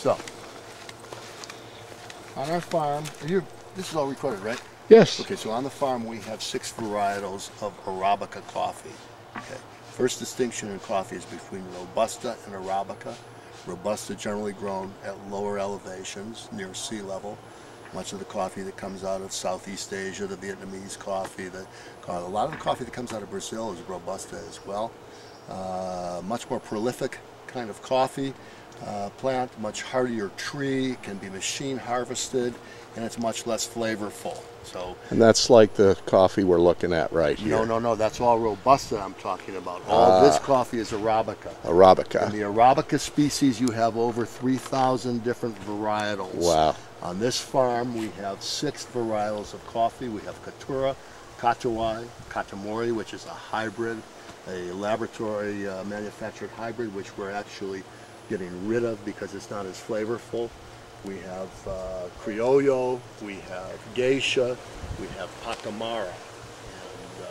So, on our farm, this is all recorded, right? Yes. Okay, so on the farm we have 6 varietals of Arabica coffee. Okay. First distinction in coffee is between Robusta and Arabica. Robusta generally grown at lower elevations, near sea level. Much of the coffee that comes out of Southeast Asia, the Vietnamese coffee, a lot of the coffee that comes out of Brazil is Robusta as well. Much more prolific kind of coffee plant, much hardier tree, can be machine harvested, and it's much less flavorful. So, and that's like the coffee we're looking at right here. No, that's all Robusta I'm talking about. All this coffee is Arabica. Arabica. In the Arabica species, you have over 3,000 different varietals. Wow. On this farm, we have 6 varietals of coffee. We have Katura, Katawai, Katamori, which is a hybrid, a laboratory manufactured hybrid, which we're actually getting rid of because it's not as flavorful. We have Criollo, we have Geisha, we have Pacamara. And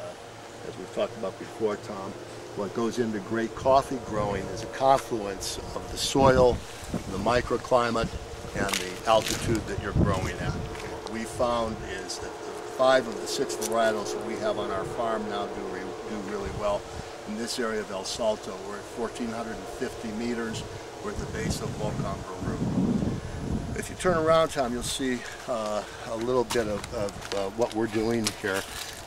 as we've talked about before, Tom, what goes into great coffee growing is a confluence of the soil, the microclimate, and the altitude that you're growing at. What we found is that the 5 of the 6 varietals that we have on our farm now do really well. In this area of El Salto, we're at 1,450 meters. We're at the base of Volcan Baru. If you turn around, Tom, you'll see a little bit of what we're doing here.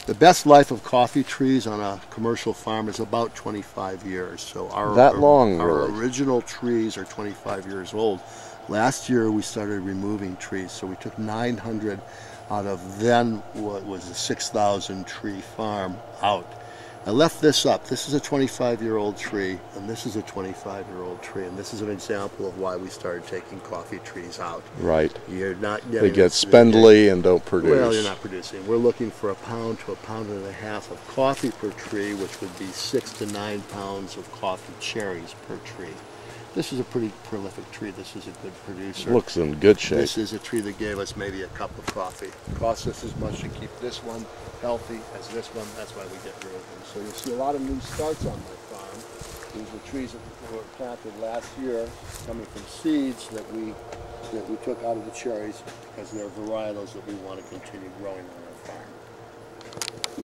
The best life of coffee trees on a commercial farm is about 25 years. So our original trees are 25 years old. Last year we started removing trees, so we took 900 out of then what was a 6,000 tree farm out. I left this up. This is a 25-year-old tree, and this is a 25-year-old tree, and this is an example of why we started taking coffee trees out. Right. You're not getting... They get spindly and don't produce. Well, you're not producing. We're looking for 1 pound to 1.5 pounds of coffee per tree, which would be 6 to 9 pounds of coffee cherries per tree. This is a pretty prolific tree. This is a good producer. Looks in good shape. This is a tree that gave us maybe a cup of coffee. It costs us as much to keep this one healthy as this one. That's why we get rid of them. So you'll see a lot of new starts on my farm. These were trees that were planted last year, coming from seeds that we took out of the cherries because they're varietals that we want to continue growing on.